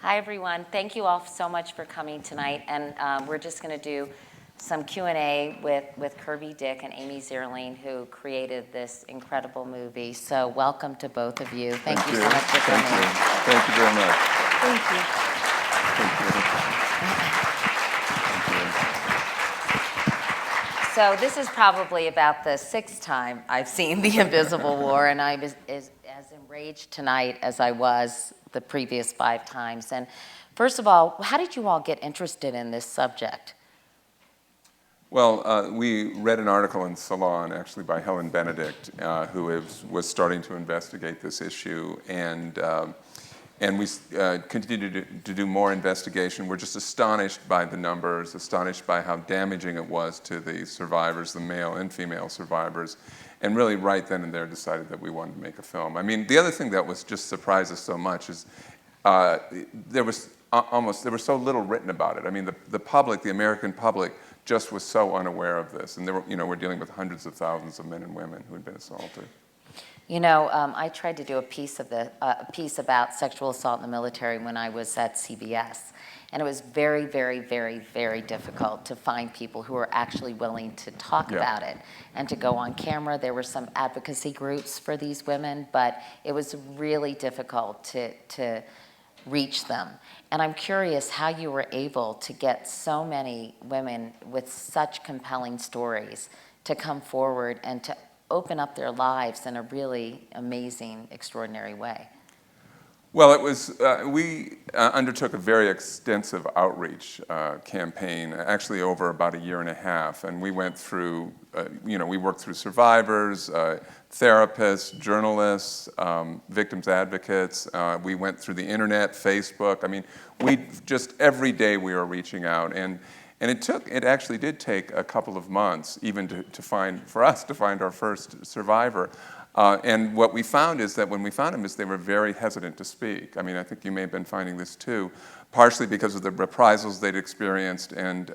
Hi, everyone. Thank you all so much for coming tonight. And we're just going to do some Q&A with Kirby Dick and Amy Ziering, who created this incredible movie. So welcome to both of you. Thank you so much for coming. Thank you very much. Thank you. Thank you. So this is probably about the sixth time I've seen The Invisible War, and I was as enraged tonight as I was the previous 5 times. And first of all, how did you all get interested in this subject? Well, we read an article in Salon, actually by Helen Benedict, who was starting to investigate this issue, and we continue to do more investigation. We're just astonished by the numbers, astonished by how damaging it was to the survivors, the male and female survivors, and really right then and there decided that we wanted to make a film. I mean, the other thing that was just surprised us so much is there was so little written about it. I mean, the public, the American public, just was so unaware of this, and we're dealing with hundreds of thousands of men and women who had been assaulted. You know, I tried to do a piece about sexual assault in the military when I was at CBS, and it was very, very, very, very difficult to find people who were actually willing to talk about it and to go on camera. There were some advocacy groups for these women, but it was really difficult to reach them. And I'm curious how you were able to get so many women with such compelling stories to come forward and to open up their lives in a really amazing, extraordinary way. Well, it was, we undertook a very extensive outreach campaign, actually over about 1.5 years, and we went through, we worked through survivors, therapists, journalists, victims advocates. We went through the internet, Facebook. I mean, every day we were reaching out, and it actually did take a couple of months even for us to find our first survivor. And what we found is that when we found them, they were very hesitant to speak. I mean, I think you may have been finding this too, partially because of the reprisals they'd experienced, and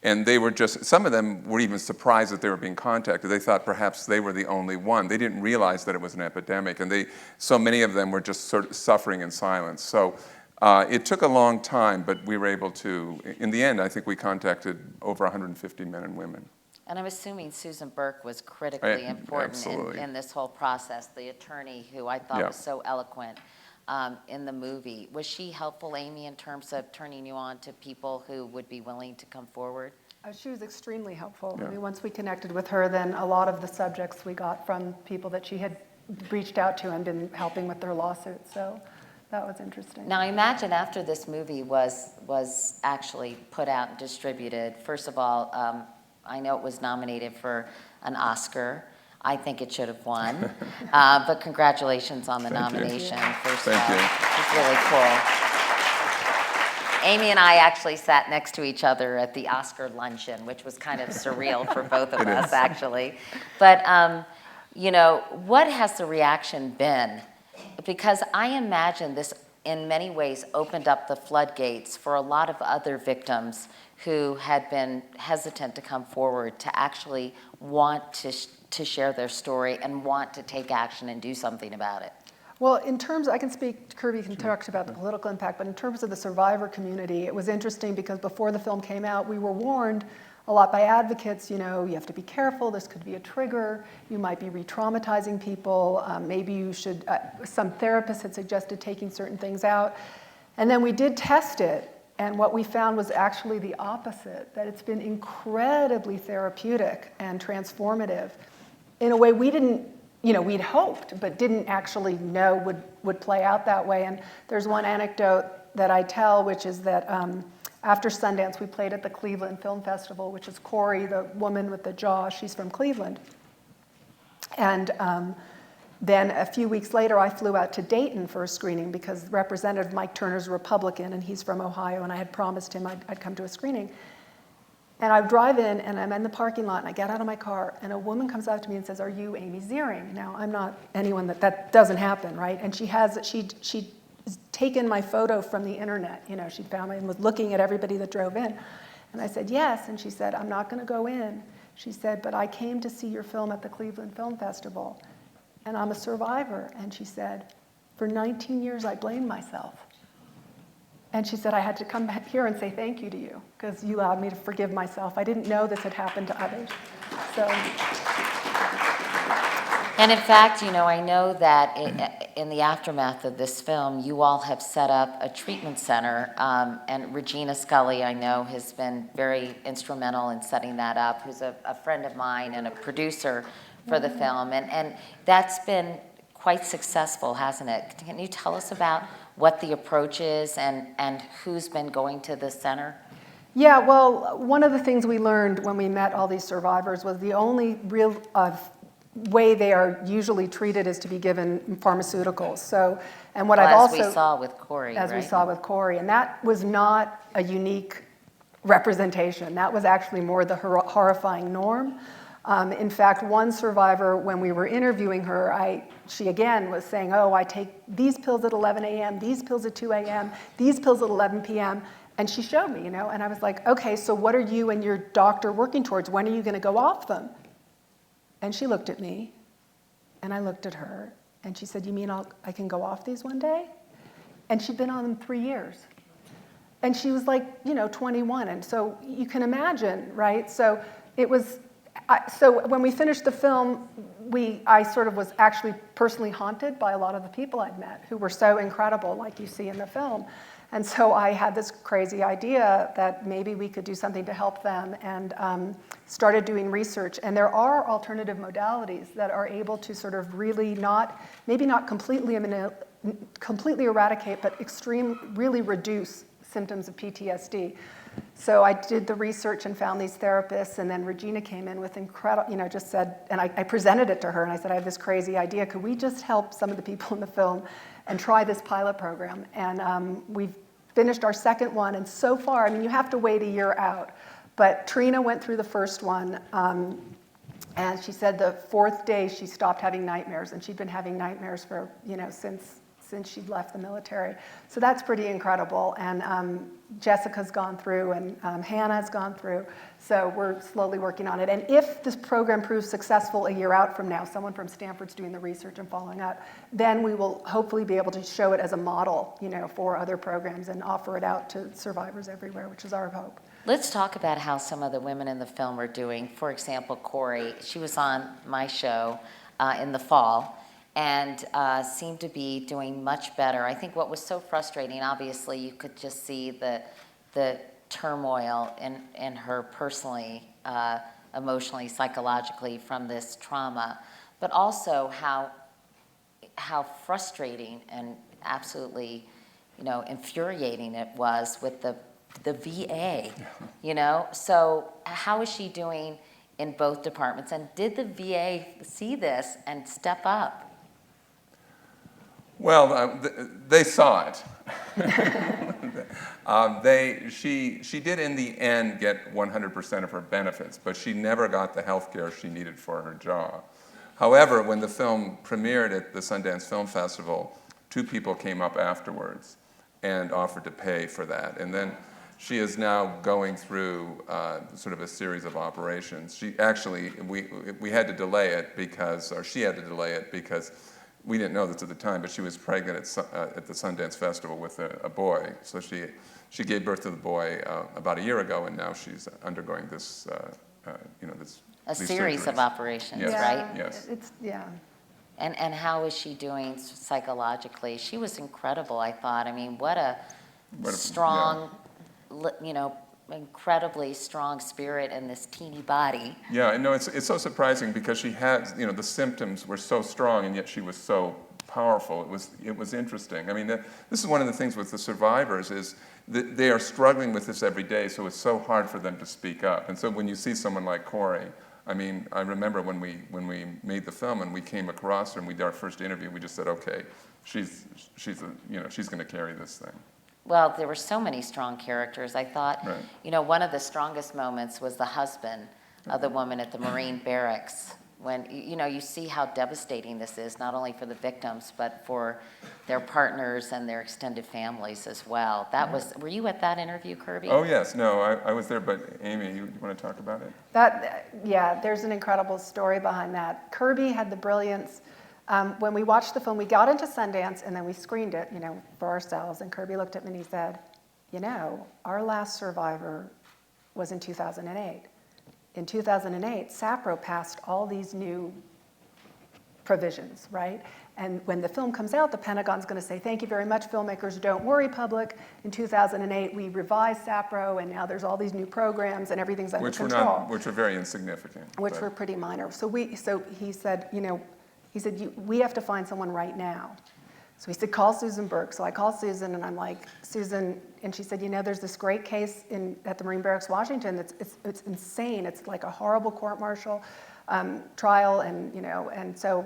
they were some of them were even surprised that they were being contacted. They thought perhaps they were the only one. They didn't realize that it was an epidemic, and so many of them were just sort of suffering in silence. So it took a long time, but we were able to, in the end, I think we contacted over 150 men and women. And I'm assuming Susan Burke was critically important in this whole process, the attorney who I thought was so eloquent in the movie. Was she helpful, Amy, in terms of turning you on to people who would be willing to come forward? She was extremely helpful. Yeah. I mean, once we connected with her, then a lot of the subjects we got from people that she had reached out to and been helping with their lawsuits. So that was interesting. Now, I imagine after this movie was actually put out and distributed, first of all, I know it was nominated for an Oscar. I think it should have won. But congratulations on the nomination. First of all. It's really cool. Amy and I actually sat next to each other at the Oscar luncheon, which was kind of surreal for both of us, actually. But, what has the reaction been? Because I imagine this, in many ways, opened up the floodgates for a lot of other victims who had been hesitant to come forward to actually want to share their story and want to take action and do something about it. Well, in terms, I can speak, Kirby can talk about the political impact, but in terms of the survivor community, it was interesting because before the film came out, we were warned a lot by advocates, you have to be careful, this could be a trigger, you might be re-traumatizing people, maybe you should, some therapists had suggested taking certain things out. And then we did test it, and what we found was actually the opposite, that it's been incredibly therapeutic and transformative in a way we didn't, we'd hoped, but didn't actually know would play out that way. And there's one anecdote that I tell, which is that after Sundance, we played at the Cleveland Film Festival, which is Corey, the woman with the jaw, she's from Cleveland. And then a few weeks later, I flew out to Dayton for a screening because Representative Mike Turner's a Republican and he's from Ohio, and I had promised him I'd come to a screening. And I drive in and I'm in the parking lot and I get out of my car and a woman comes up to me and says, "Are you Amy Ziering?" Now, I'm not anyone that doesn't happen, right? And she'd taken my photo from the internet. She found me and was looking at everybody that drove in. And I said, "Yes." And she said, "I'm not going to go in." She said, "But I came to see your film at the Cleveland Film Festival, and I'm a survivor." And she said, "For 19 years, I blamed myself." And she said, I had to come back here and say thank you to you because you allowed me to forgive myself. I didn't know this had happened to others. So. And in fact, I know that in the aftermath of this film, you all have set up a treatment center, and Regina Scully, I know, has been very instrumental in setting that up, who's a friend of mine and a producer for the film, and that's been quite successful, hasn't it? Can you tell us about what the approach is and who's been going to the center? Yeah, well, one of the things we learned when we met all these survivors was the only real way they are usually treated is to be given pharmaceuticals. So, and what I've also... As we saw with Couric, As right? we saw with Couric, and that was not a unique representation. That was actually more the horrifying norm. In fact, one survivor, when we were interviewing her, she again was saying, oh, I take these pills at 11 a.m., these pills at 2 a.m., these pills at 11 p.m., and she showed me, and I was like, okay, so what are you and your doctor working towards? When are you going to go off them? And she looked at me, and I looked at her, and she said, you mean I can go off these one day? And she'd been on them 3 years. And she was like, 21, and so you can imagine, right? So it was... So when we finished the film, I sort of was actually personally haunted by a lot of the people I'd met who were so incredible, like you see in the film. And so I had this crazy idea that maybe we could do something to help them, and started doing research. And there are alternative modalities that are able to sort of really maybe not completely eradicate, but really reduce symptoms of PTSD. So I did the research and found these therapists, and then Regina came in with incredible, just said, and I presented it to her, and I said, I have this crazy idea. Could we just help some of the people in the film and try this pilot program? And we've finished our second one, and so far, you have to wait a year out, but Trina went through the first one, and she said the fourth day she stopped having nightmares, and she'd been having nightmares for, since she'd left the military. So that's pretty incredible. And Jessica's gone through, and Hannah's gone through. So we're slowly working on it. And if this program proves successful a year out from now, someone from Stanford's doing the research and following up, then we will hopefully be able to show it as a model, for other programs and offer it out to survivors everywhere, which is our hope. Let's talk about how some of the women in the film are doing. For example, Couric, she was on my show in the fall, and seemed to be doing much better. I think what was so frustrating, obviously, you could just see the turmoil in her personally, emotionally, psychologically from this trauma, but also how frustrating and absolutely, infuriating it was with the VA, So how is she doing in both departments? And did the VA see this and step up? Well, they saw it. She did in the end get 100% of her benefits, but she never got the health care she needed for her job. However, when the film premiered at the Sundance Film Festival, 2 people came up afterwards and offered to pay for that. And then she is now going through sort of a series of operations. She actually, we had to delay it she had to delay it because we didn't know this at the time, but she was pregnant at the Sundance Festival with a boy. So she gave birth to the boy about a year ago, and now she's undergoing this, A series of operations, yes. right? Yes. And how is she doing psychologically? She was incredible, I thought. What a strong, incredibly strong spirit in this teeny body. Yeah, no, it's so surprising because she had, the symptoms were so strong, and yet she was so powerful. It was interesting. This is one of the things with the survivors is that they are struggling with this every day, so it's so hard for them to speak up. And so when you see someone like Couric, I remember when we made the film and we came across her and we did our first interview, we just said, okay, she's going to carry this thing. Well, there were so many strong characters. I thought, right. One of the strongest moments was the husband of the woman at the Marine barracks. When, you see how devastating this is, not only for the victims, but for their partners and their extended families as well. Were you at that interview, Kirby? Oh, yes. No, I was there, but Amy, you want to talk about it? There's an incredible story behind that. Kirby had the brilliance. When we watched the film, we got into Sundance, and then we screened it, for ourselves. And Kirby looked at me and he said, you know, our last survivor was in 2008. In 2008, SAPRO passed all these new provisions, right? And when the film comes out, the Pentagon's going to say, thank you very much, filmmakers, don't worry, public. In 2008, we revised SAPRO, and now there's all these new programs, and everything's under control. Which are very insignificant. Which were pretty minor. So he said, you know, we have to find someone right now. So he said, call Susan Burke. So I called Susan, and I'm like, Susan, and she said, you know, there's this great case at the Marine Barracks, Washington. It's insane. It's like a horrible court-martial trial, and you know, and so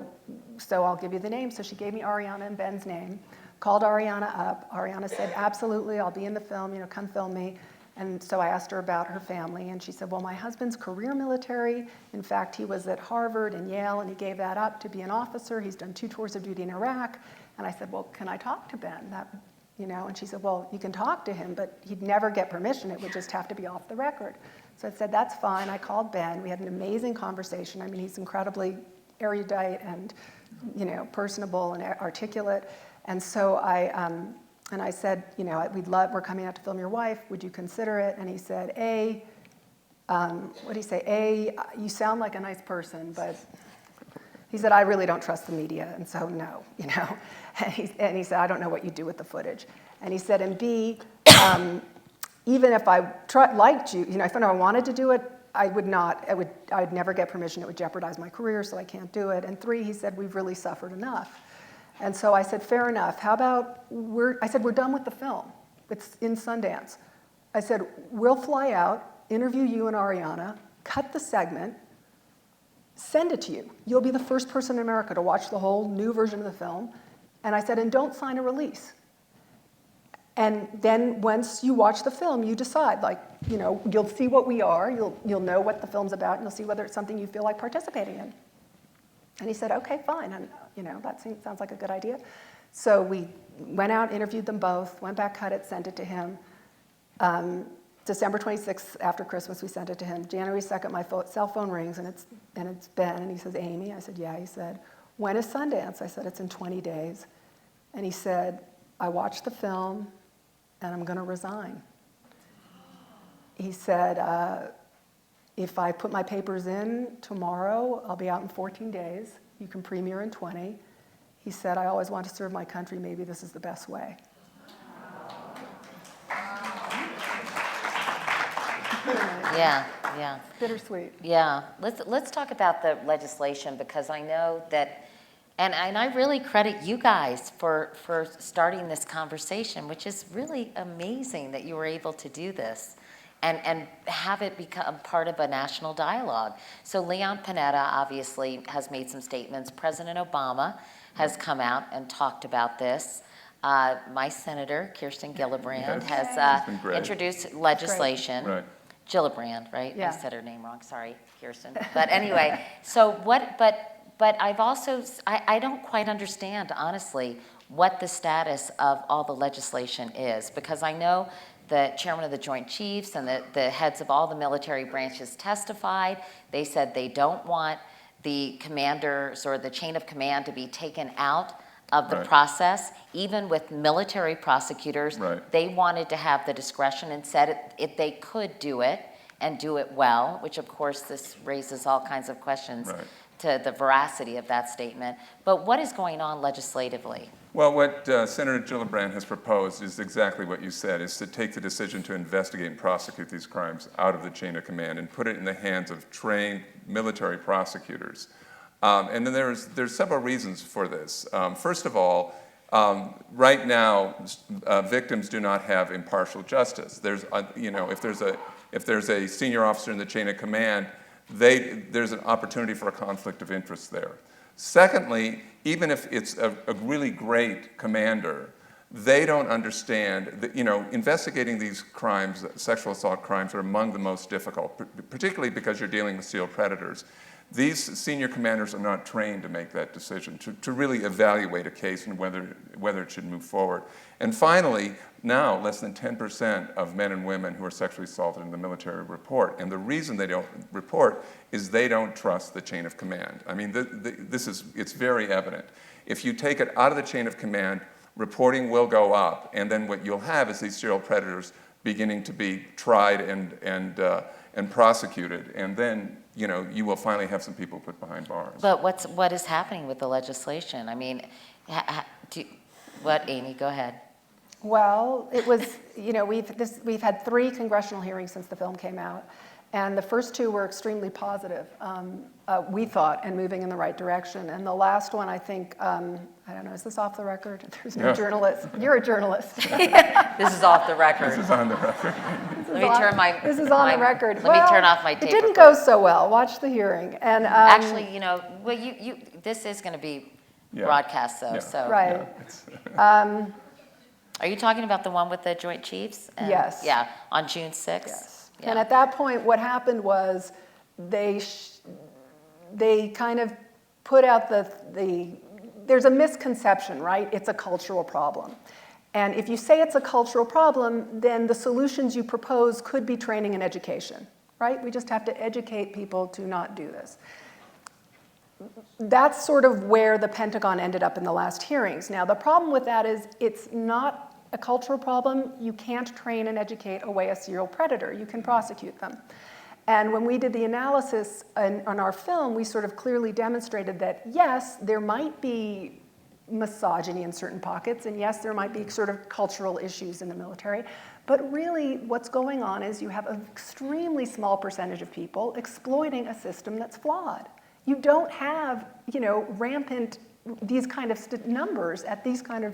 I'll give you the name. So she gave me Ariana and Ben's name. Called Ariana up. Ariana said, absolutely, I'll be in the film. You know, come film me. And so I asked her about her family, and she said, well, my husband's career military. In fact, he was at Harvard and Yale, and he gave that up to be an officer. He's done 2 tours of duty in Iraq. And I said, well, can I talk to Ben? You know, and she said, well, you can talk to him, but he'd never get permission. It would just have to be off the record. So I said, that's fine. I called Ben. We had an amazing conversation. I mean, he's incredibly erudite and, you know, personable and articulate. And so I said, you know, we're coming out to film your wife. Would you consider it? And he said, what did he say? You sound like a nice person, but he said, I really don't trust the media, and so no, you know. And he said, I don't know what you do with the footage. And he said, and B, even if I liked you, you know, if I wanted to do it, I'd never get permission. It would jeopardize my career, so I can't do it. And 3, he said, we've really suffered enough. And so I said, fair enough. How about, we're done with the film. It's in Sundance. I said, we'll fly out, interview you and Ariana, cut the segment, send it to you. You'll be the first person in America to watch the whole new version of the film. And I said, and don't sign a release. And then once you watch the film, you decide, like, you know, you'll see what we are, you'll know what the film's about, and you'll see whether it's something you feel like participating in. And he said, okay, fine, and you know, that sounds like a good idea. So we went out, interviewed them both, went back, cut it, sent it to him. December 26th, after Christmas, we sent it to him. January 2nd, my cell phone rings, and it's Ben, and he says, Amy? I said, yeah. He said, when is Sundance? I said, it's in 20 days. And he said, I watched the film, and I'm going to resign. He said, if I put my papers in tomorrow, I'll be out in 14 days. You can premiere in 20. He said, I always want to serve my country. Maybe this is the best way. Yeah, yeah. Bittersweet. Yeah, let's talk about the legislation, because I know that, and I really credit you guys for starting this conversation, which is really amazing that you were able to do this and have it become part of a national dialogue. So Leon Panetta obviously has made some statements. President Obama has come out and talked about this. My senator, Kirsten Gillibrand, has introduced legislation. Right. Gillibrand, right? Yeah. I said her name wrong. Sorry, Kirsten. But anyway, so what? But I've also I don't quite understand, honestly, what the status of all the legislation is, because I know the chairman of the Joint Chiefs and the heads of all the military branches testified. They said they don't want the commanders or the chain of command to be taken out of the process. Even with military prosecutors, they wanted to have the discretion and said if they could do it and do it well, which of course this raises all kinds of questions to the veracity of that statement. But what is going on legislatively? Well, what Senator Gillibrand has proposed is exactly what you said, is to take the decision to investigate and prosecute these crimes out of the chain of command and put it in the hands of trained military prosecutors. And then there's several reasons for this. First of all, right now, victims do not have impartial justice. There's, you know, if there's a senior officer in the chain of command, there's an opportunity for a conflict of interest there. Secondly, even if it's a really great commander, they don't understand that, you know, investigating these crimes, sexual assault crimes, are among the most difficult, particularly because you're dealing with serial predators. These senior commanders are not trained to make that decision, to really evaluate a case and whether it should move forward. And finally, now less than 10% of men and women who are sexually assaulted in the military report. And the reason they don't report is they don't trust the chain of command. I mean, it's very evident. If you take it out of the chain of command, reporting will go up, and then what you'll have is these serial predators beginning to be tried and prosecuted, and then you will finally have some people put behind bars. But what is happening with the legislation? I mean, Amy, go ahead. Well, it was, we've had 3 congressional hearings since the film came out, and the first 2 were extremely positive, we thought, and moving in the right direction. And the last one, I think, I don't know, is this off the record? There's no journalist. You're a journalist. This is off the record. This is on the record. This is on the record. Let me turn off my tape. It didn't go so well. Watch the hearing. And actually, well, this is going to be broadcast, though. Yeah. So right. Are you talking about the one with the Joint Chiefs? Yes. Yeah, on June 6th. Yes. Yeah. And at that point, what happened was they kind of put out there's a misconception, right? It's a cultural problem. And if you say it's a cultural problem, then the solutions you propose could be training and education, right? We just have to educate people to not do this. That's sort of where the Pentagon ended up in the last hearings. Now, the problem with that is it's not a cultural problem. You can't train and educate away a serial predator. You can prosecute them. And when we did the analysis on our film, we sort of clearly demonstrated that, yes, there might be misogyny in certain pockets, and yes, there might be sort of cultural issues in the military, but really what's going on is you have an extremely small percentage of people exploiting a system that's flawed. You don't have, rampant, these kind of numbers at these kind of,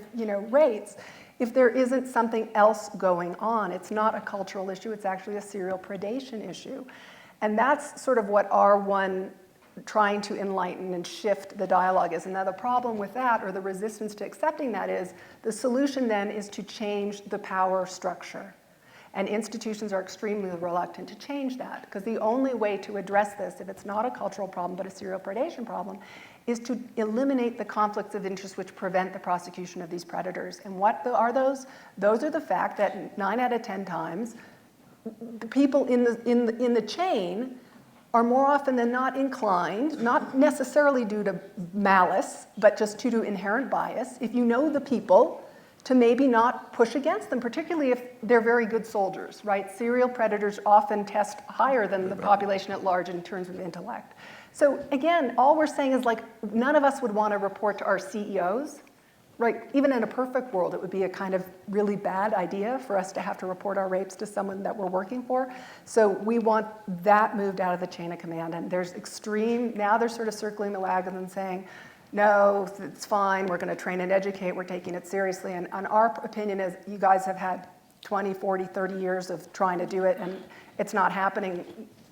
rates if there isn't something else going on. It's not a cultural issue, it's actually a serial predation issue. And that's sort of what our one trying to enlighten and shift the dialogue is. And now the problem with that, or the resistance to accepting that, is the solution then is to change the power structure. And institutions are extremely reluctant to change that, because the only way to address this, if it's not a cultural problem but a serial predation problem, is to eliminate the conflicts of interest which prevent the prosecution of these predators. And what are those? Those are the fact that 9 out of 10 times, the people in the chain are more often than not inclined, not necessarily due to malice, but just due to inherent bias, if you know the people, to maybe not push against them, particularly if they're very good soldiers, right? Serial predators often test higher than the population at large in terms of intellect. So again, all we're saying is none of us would want to report to our CEOs, right? Even in a perfect world, it would be a kind of really bad idea for us to have to report our rapes to someone that we're working for. So we want that moved out of the chain of command. And there's now they're sort of circling the wagons and saying, no, it's fine, we're going to train and educate, we're taking it seriously. And our opinion is you guys have had 20, 40, 30 years of trying to do it, and it's not happening.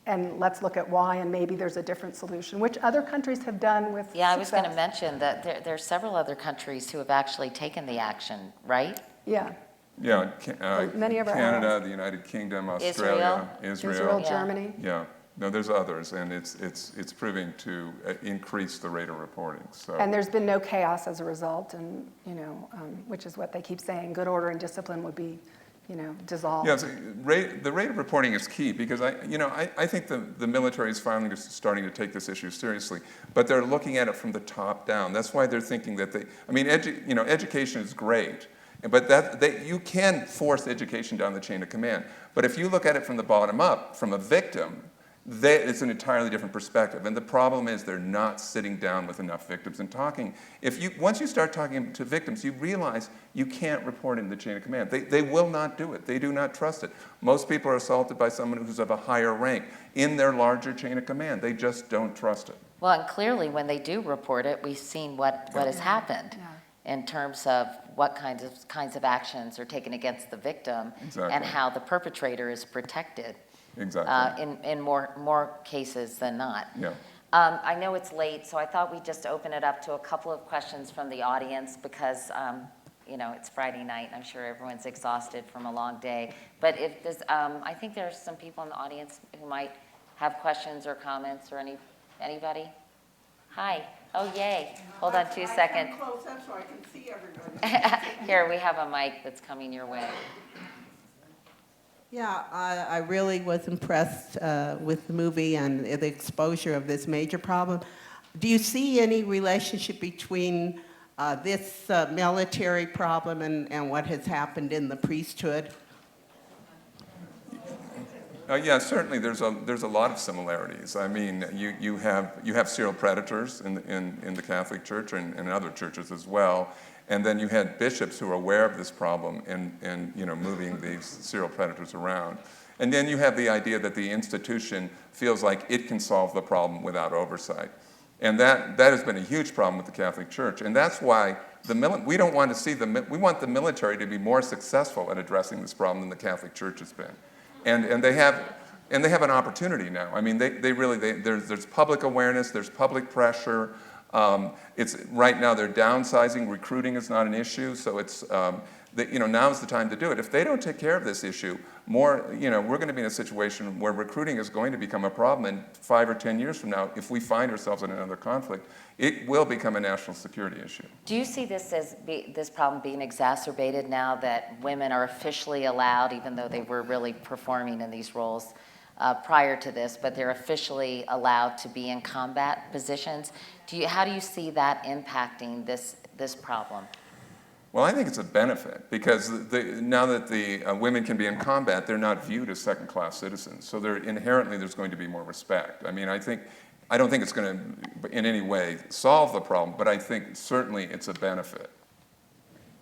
And let's look at why, and maybe there's a different solution, which other countries have done with success. I was going to mention that there are several other countries who have actually taken the action, right? Yeah. Yeah, many of our Canada, allies. the United Kingdom, Australia, Israel, Germany. Yeah. No, there's others, and it's proving to increase the rate of reporting. So. And there's been no chaos as a result, and which is what they keep saying. Good order and discipline would be, dissolved. Yeah, so the rate of reporting is key, because I think the military is finally just starting to take this issue seriously, but they're looking at it from the top down. That's why they're thinking that education is great, but you can force education down the chain of command. But if you look at it from the bottom up, from a victim, it's an entirely different perspective. And the problem is they're not sitting down with enough victims and talking. Once you start talking to victims, you realize you can't report in the chain of command. They will not do it. They do not trust it. Most people are assaulted by someone who's of a higher rank in their larger chain of command. They just don't trust it. Well, and clearly when they do report it, we've seen what has happened in terms of what kinds of actions are taken against the victim. Exactly. And how the perpetrator is protected. Exactly. In more cases than not. Yeah. I know it's late, so I thought we'd just open it up to a couple of questions from the audience because, it's Friday night. I'm sure everyone's exhausted from a long day. But if there's, I think there's some people in the audience who might have questions or comments or anybody? Hi. Oh, yay. Hold on 2 seconds. I close up so I can see everybody. Here, we have a mic that's coming your way. Yeah, I really was impressed with the movie and the exposure of this major problem. Do you see any relationship between this military problem and what has happened in the priesthood? Yeah, certainly there's a lot of similarities. I mean, you have serial predators in the Catholic Church and in other churches as well, and then you had bishops who are aware of this problem and moving these serial predators around. And then you have the idea that the institution feels like it can solve the problem without oversight. And that has been a huge problem with the Catholic Church. And that's why we don't want to see we want the military to be more successful at addressing this problem than the Catholic Church has been. And they have an opportunity now. I mean, there's public awareness, there's public pressure. It's right now they're downsizing. Recruiting is not an issue, so it's now's the time to do it. If they don't take care of this issue, we're going to be in a situation where recruiting is going to become a problem. And 5 or 10 years from now, if we find ourselves in another conflict, it will become a national security issue. Do you see this as this problem being exacerbated now that women are officially allowed, even though they were really performing in these roles prior to this, but they're officially allowed to be in combat positions? How do you see that impacting this problem? Well, I think it's a benefit because now that the women can be in combat, they're not viewed as second-class citizens. So inherently there's going to be more respect. I mean, I don't think it's going to in any way solve the problem, but I think certainly it's a benefit.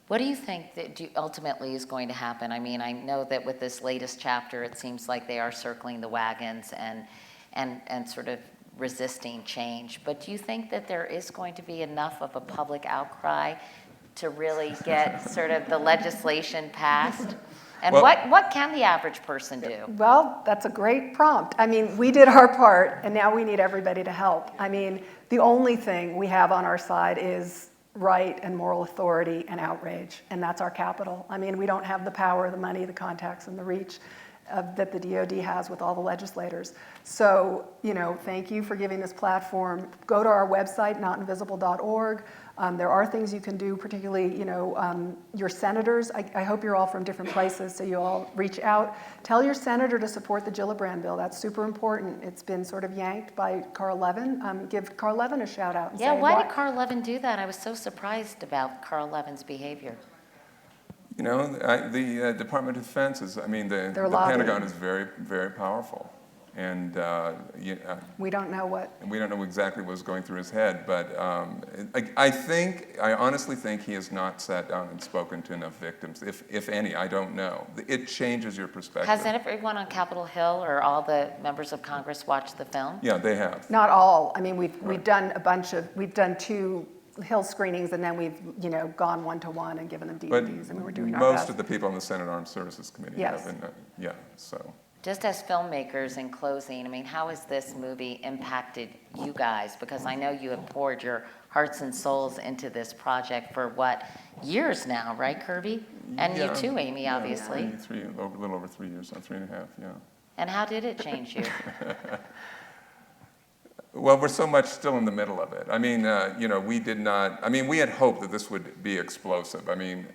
What do you think that ultimately is going to happen? I mean, I know that with this latest chapter, it seems like they are circling the wagons and sort of resisting change. But do you think that there is going to be enough of a public outcry to really get sort of the legislation passed? And what can the average person do? Well, that's a great prompt. I mean, we did our part, and now we need everybody to help. I mean, the only thing we have on our side is right and moral authority and outrage, and that's our capital. I mean, we don't have the power, the money, the contacts, and the reach that the DoD has with all the legislators. So, thank you for giving this platform. Go to our website, notinvisible.org. There are things you can do, particularly, your senators. I hope you're all from different places, so you all reach out. Tell your senator to support the Gillibrand bill. That's super important. It's been sort of yanked by Carl Levin. Give Carl Levin a shout out. And Yeah, say, why did Carl Levin do that? I was so surprised about Carl Levin's behavior. The Department of Defense the Pentagon is very, very powerful. And we don't know what. And we don't know exactly what was going through his head, but I honestly think he has not sat down and spoken to enough victims, if any. I don't know. It changes your perspective. Has everyone on Capitol Hill or all the members of Congress watched the film? Yeah, they have. Not all. I mean, we've done we've done 2 Hill screenings, and then we've gone 1-to-1 and given them DVDs. But I mean, we're doing our best. most of the people on the Senate Armed Services Committee Yes. have been, so. Just as filmmakers, in closing, I mean, how has this movie impacted you guys? Because I know you have poured your hearts and souls into this project for years now, right, Kirby? And you too, Amy, obviously. A little over 3 years, 3.5, yeah. And how did it change you? Well, we're so much still in the middle of it. I mean, we had hoped that this would be explosive. I mean,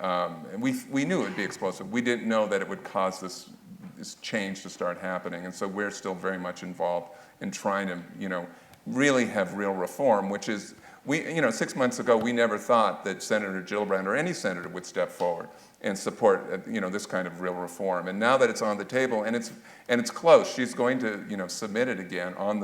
we knew it would be explosive. We didn't know that it would cause this change to start happening. And so we're still very much involved in trying to, really have real reform, which is, 6 months ago, we never thought that Senator Gillibrand or any senator would step forward and support, this kind of real reform. And now that it's on the table and it's close, she's going to, submit it again on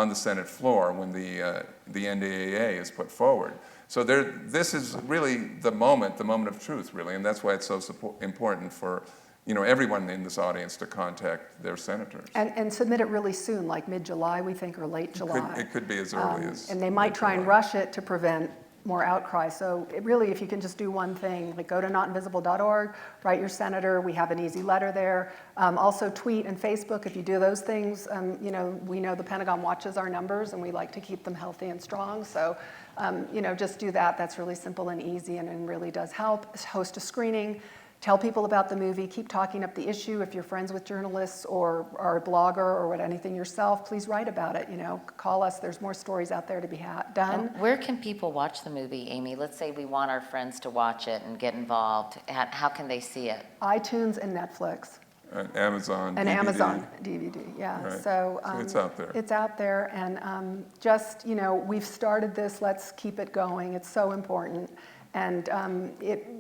the Senate floor when the NDAA is put forward. So this is really the moment of truth, really, and that's why it's so important for everyone in this audience to contact their senators. And submit it really soon, like mid-July, we think, or late July. It could be as early as. And they might try and rush it to prevent more outcry. So really, if you can just do one thing, like go to notinvisible.org, write your senator. We have an easy letter there. Also tweet and Facebook. If you do those things, we know the Pentagon watches our numbers, and we like to keep them healthy and strong. So, just do that. That's really simple and easy, and really does help. Host a screening. Tell people about the movie. Keep talking up the issue. If you're friends with journalists or are a blogger or anything yourself, please write about it. Call us. There's more stories out there to be done. And where can people watch the movie, Amy? Let's say we want our friends to watch it and get involved. How can they see it? iTunes and Netflix. And Amazon DVD. And Amazon DVD, yeah. Right. So it's out there. It's out there, and we've started this. Let's keep it going. It's so important. And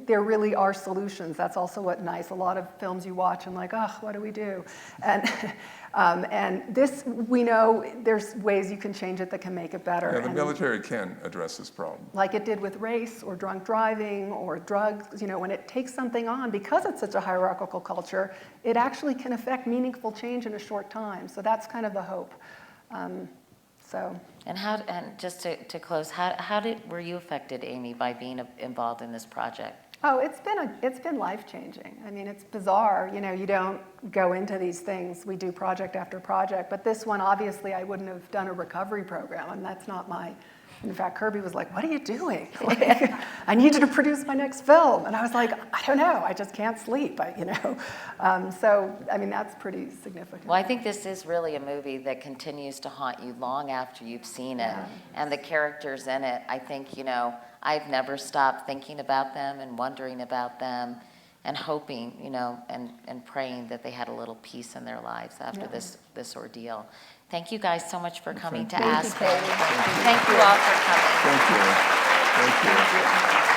there really are solutions. That's also what nice. A lot of films you watch and like, oh, what do we do? And this, we know there's ways you can change it that can make it better. Yeah, the And military can address this problem. like it did with race or drunk driving or drugs, when it takes something on, because it's such a hierarchical culture, it actually can affect meaningful change in a short time. So that's kind of the hope. And just to close, were you affected, Amy, by being involved in this project? Oh, it's been life-changing. I mean, it's bizarre. You don't go into these things. We do project after project. But this one, obviously, I wouldn't have done a recovery program. And that's not my... In fact, Kirby was like, what are you doing? Like, I need you to produce my next film. And I was like, I don't know. I just can't sleep, So, I mean, that's pretty significant. Well, I think this is really a movie that continues to haunt you long after you've seen it. And the characters in it, I think, I've never stopped thinking about them and wondering about them and hoping, and praying that they had a little peace in their lives after this ordeal. Thank you guys so much for coming to Aspen. Thank you all for coming. Thank you. Thank you.